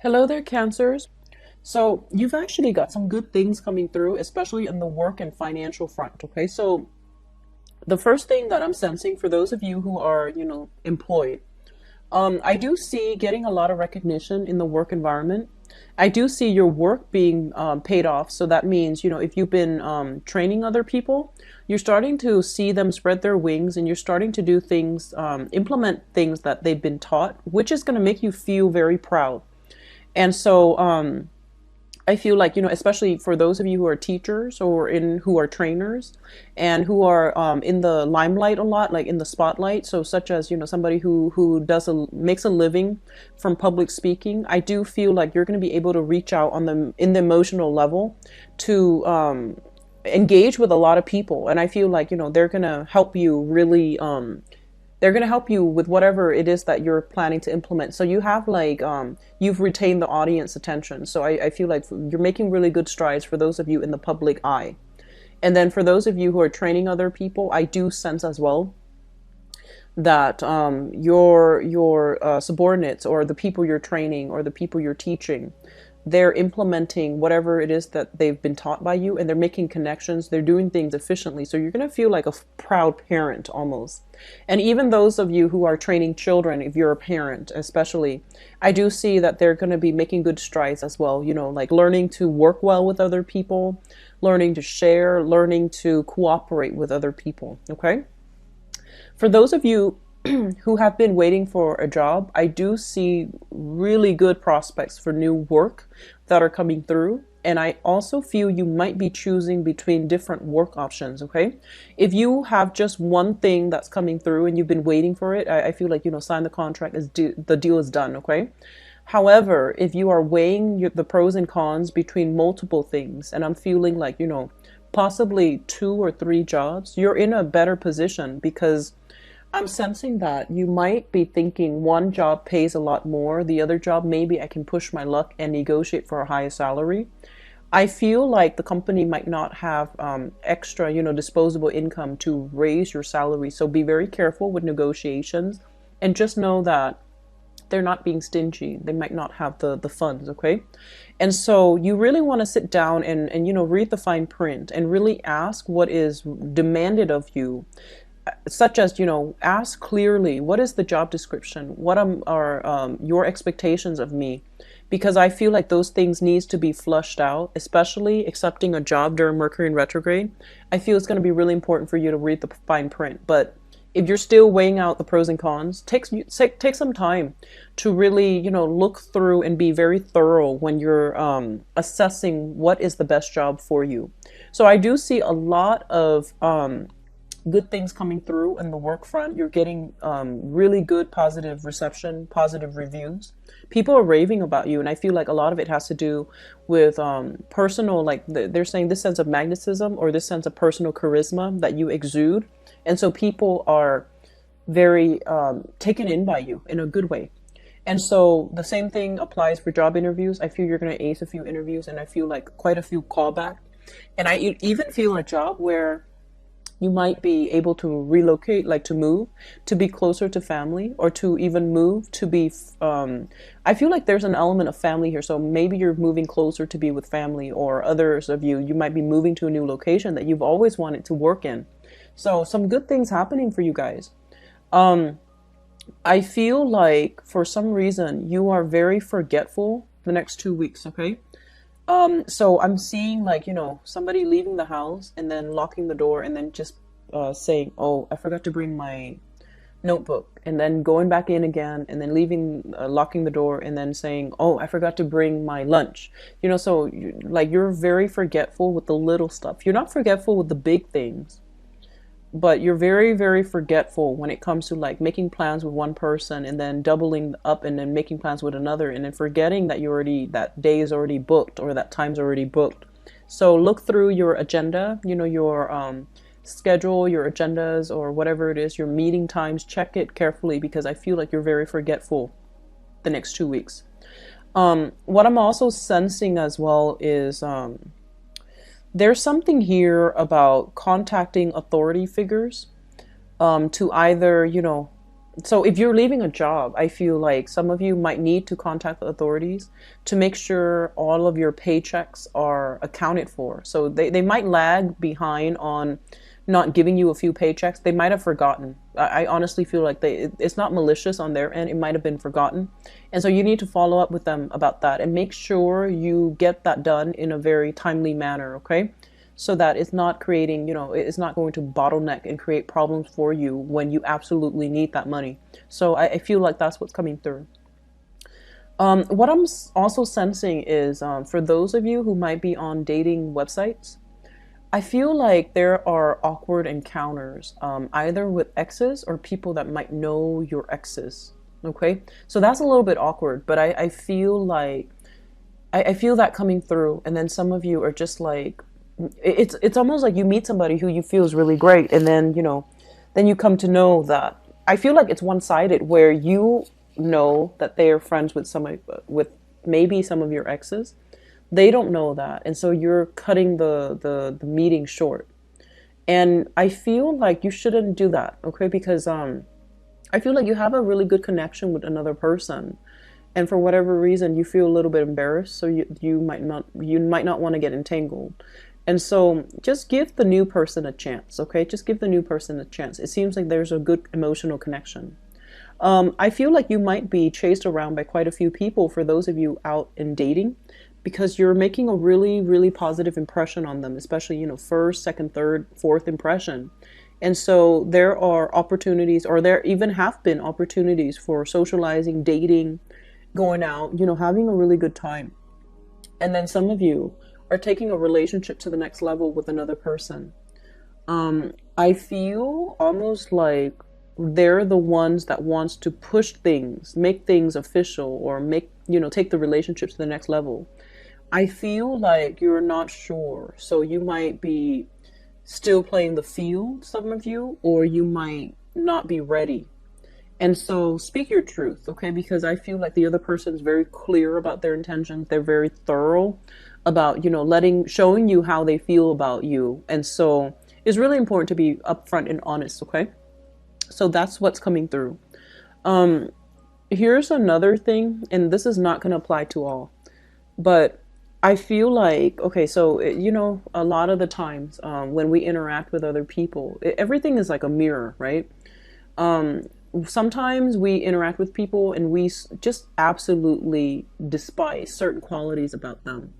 Hello there, Cancers. So you've actually got some good things coming through, especially in the work and financial front. Okay, so the first thing that I'm sensing for those of you who are, employed, I do see getting a lot of recognition in the work environment. I do see your work being paid off. So that means, if you've been training other people, you're starting to see them spread their wings and you're starting to do things, implement things that they've been taught, which is going to make you feel very proud. And so, I feel like, especially for those of you who are teachers or who are trainers and who are in the limelight a lot, like in the spotlight. So such as, somebody who makes a living from public speaking. I do feel like you're going to be able to reach out in the emotional level to engage with a lot of people. And I feel like, they're going to help you really, they're going to help you with whatever it is that you're planning to implement. So you have like, you've retained the audience attention. So I feel like you're making really good strides for those of you in the public eye. And then for those of you who are training other people, I do sense as well that your subordinates or the people you're training or the people you're teaching, they're implementing whatever it is that they've been taught by you, and they're making connections, they're doing things efficiently. So you're going to feel like a proud parent almost. And even those of you who are training children, if you're a parent especially, I do see that they're going to be making good strides as well, like learning to work well with other people, learning to share, learning to cooperate with other people. Okay, for those of you who have been waiting for a job, I do see really good prospects for new work that are coming through. And I also feel you might be choosing between different work options. Okay, if you have just one thing that's coming through and you've been waiting for it, I feel like, sign the contract, the deal is done. Okay, however, if you are weighing the pros and cons between multiple things, and I'm feeling like, possibly 2 or 3 jobs, you're in a better position because I'm sensing that you might be thinking one job pays a lot more, the other job, maybe I can push my luck and negotiate for a higher salary. I feel like the company might not have extra, disposable income to raise your salary. So be very careful with negotiations and just know that they're not being stingy. They might not have the funds, okay? And so you really want to sit down and read the fine print and really ask what is demanded of you, such as, ask clearly, what is the job description? What are your expectations of me? Because I feel like those things needs to be flushed out, especially accepting a job during Mercury in retrograde. I feel it's going to be really important for you to read the fine print. But if you're still weighing out the pros and cons, take some time to really, look through and be very thorough when you're assessing what is the best job for you. So I do see a lot of good things coming through in the work front. You're getting really good positive reception, positive reviews. People are raving about you, and I feel like a lot of it has to do with personal, like they're saying this sense of magnetism or this sense of personal charisma that you exude. And so people are very taken in by you in a good way. And so the same thing applies for job interviews. I feel you're going to ace a few interviews, and I feel like quite a few callback. And I even feel a job where you might be able to relocate, like to move, to be closer to family, or to even move to be, I feel like there's an element of family here. So maybe you're moving closer to be with family, or others of you might be moving to a new location that you've always wanted to work in. So some good things happening for you guys. I feel like for some reason you are very forgetful the next 2 weeks, okay? So I'm seeing like, somebody leaving the house and then locking the door and then just saying, oh, I forgot to bring my notebook, and then going back in again and then locking the door and then saying, oh, I forgot to bring my lunch. So you're very forgetful with the little stuff. You're not forgetful with the big things, but you're very, very forgetful when it comes to like making plans with one person and then doubling up and then making plans with another and then forgetting that that day is already booked or that time's already booked. So look through your agenda, your schedule, your agendas, or whatever it is, your meeting times, check it carefully because I feel like you're very forgetful the next 2 weeks. What I'm also sensing as well is there's something here about contacting authority figures to either, So if you're leaving a job, I feel like some of you might need to contact the authorities to make sure all of your paychecks are accounted for. So they might lag behind on not giving you a few paychecks. They might have forgotten. I honestly feel like it's not malicious on their end. It might have been forgotten. And so you need to follow up with them about that and make sure you get that done in a very timely manner, okay? So that it's not creating, it's not going to bottleneck and create problems for you when you absolutely need that money. So I feel like that's what's coming through. What I'm also sensing is for those of you who might be on dating websites, I feel like there are awkward encounters, either with exes or people that might know your exes. Okay, so that's a little bit awkward, but I feel like I feel that coming through, and then some of you are just like, it's almost like you meet somebody who you feel is really great, and then then you come to know that I feel like it's one-sided, where you know that they are friends with with maybe some of your exes. They don't know that, and so you're cutting the meeting short. And I feel like you shouldn't do that, okay? Because I feel like you have a really good connection with another person, and for whatever reason you feel a little bit embarrassed, so you might not want to get entangled. And so just give the new person a chance, okay? Just give the new person a chance. It seems like there's a good emotional connection. I feel like you might be chased around by quite a few people for those of you out in dating, because you're making a really, really positive impression on them, especially, first, second, third, fourth impression. And so there are opportunities, or there even have been opportunities for socializing, dating, going out, having a really good time. And then some of you are taking a relationship to the next level with another person. I feel almost like they're the ones that wants to push things, make things official, or take the relationship to the next level. I feel like you're not sure. So you might be still playing the field, some of you, or you might not be ready. And so speak your truth, okay? Because I feel like the other person is very clear about their intentions. They're very thorough about, showing you how they feel about you. And so it's really important to be upfront and honest, okay? So that's what's coming through. Here's another thing, and this is not going to apply to all, but I feel like, okay, so, a lot of the times when we interact with other people, everything is like a mirror, right? Sometimes we interact with people and we just absolutely despise certain qualities about them.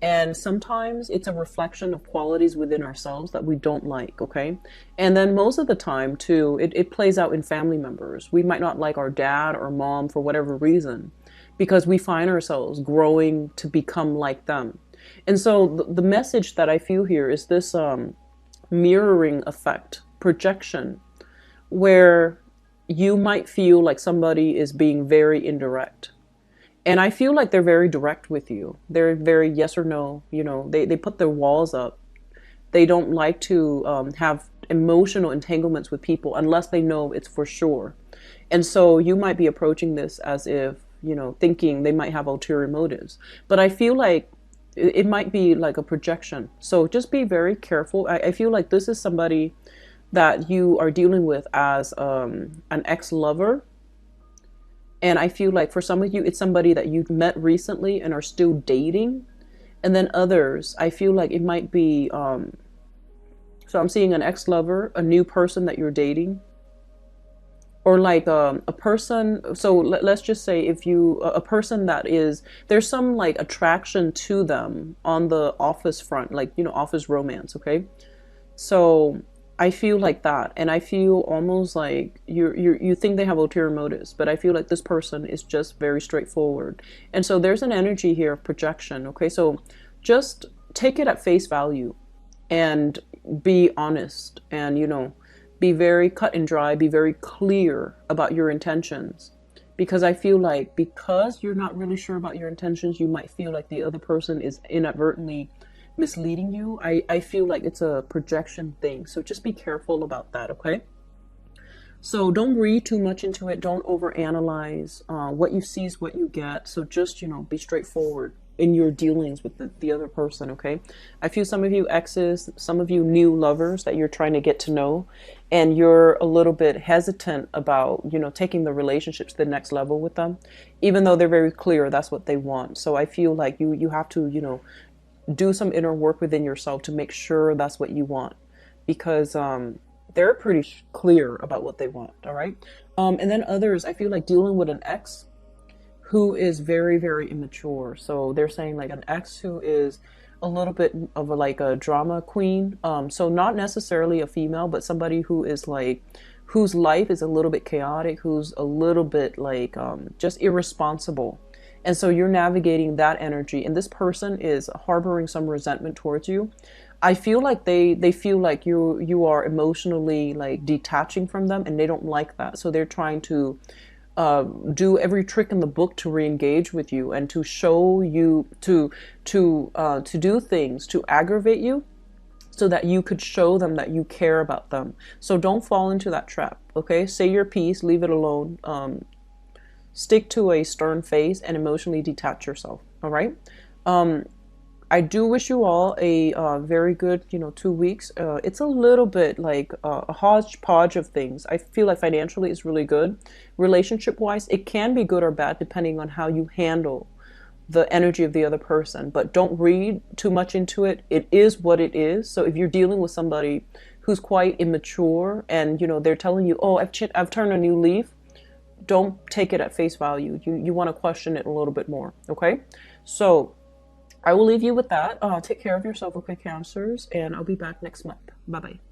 And sometimes it's a reflection of qualities within ourselves that we don't like, okay? And then most of the time, too, it plays out in family members. We might not like our dad or mom for whatever reason, because we find ourselves growing to become like them. And so the message that I feel here is this mirroring effect, projection, where you might feel like somebody is being very indirect. And I feel like they're very direct with you. They're very yes or no. They put their walls up. They don't like to have emotional entanglements with people unless they know it's for sure. And so you might be approaching this as if, thinking they might have ulterior motives. But I feel like it might be like a projection. So just be very careful. I feel like this is somebody that you are dealing with as an ex-lover. And I feel like for some of you, it's somebody that you met recently and are still dating. And then others, I feel like it might be, so I'm seeing an ex-lover, a new person that you're dating, or like a person. So let's just say a person that there's some like attraction to them on the office front, like, office romance. Okay. So I feel like that, and I feel almost like you think they have ulterior motives, but I feel like this person is just very straightforward. And so there's an energy here of projection, okay? So just take it at face value and be honest, and be very cut and dry, be very clear about your intentions. Because I feel like because you're not really sure about your intentions, you might feel like the other person is inadvertently misleading you. I feel like it's a projection thing. So just be careful about that, okay? So don't read too much into it. Don't overanalyze. What you see is what you get. So just, be straightforward. in your dealings with the other person, okay? I feel some of you exes, some of you new lovers that you're trying to get to know, and you're a little bit hesitant about, you know, taking the relationship to the next level with them, even though they're very clear that's what they want. So I feel like you have to, you know, do some inner work within yourself to make sure that's what you want, because they're pretty clear about what they want, all right? And then others, I feel like dealing with an ex who is very, very immature. So they're saying like an ex who is a little bit of a, like a drama queen. So not necessarily a female, but somebody who is like, whose life is a little bit chaotic, who's a little bit like just irresponsible. And so you're navigating that energy, and this person is harboring some resentment towards you. I feel like they feel like you are emotionally like detaching from them, and they don't like that. So they're trying to do every trick in the book to re-engage with you and to show you to do things to aggravate you, so that you could show them that you care about them. So don't fall into that trap. Okay, say your piece, leave it alone. Stick to a stern face and emotionally detach yourself. All right. I do wish you all a very good, you know, 2 weeks. It's a little bit like a hodgepodge of things. I feel like financially it's really good. Relationship wise, it can be good or bad depending on how you handle the energy of the other person. But don't read too much into it. It is what it is. So if you're dealing with somebody who's quite immature and, you know, they're telling you, oh, I've turned a new leaf, don't take it at face value. You want to question it a little bit more. Okay. So I will leave you with that. Take care of yourself, okay, Cancers, and I'll be back next month. Bye-bye.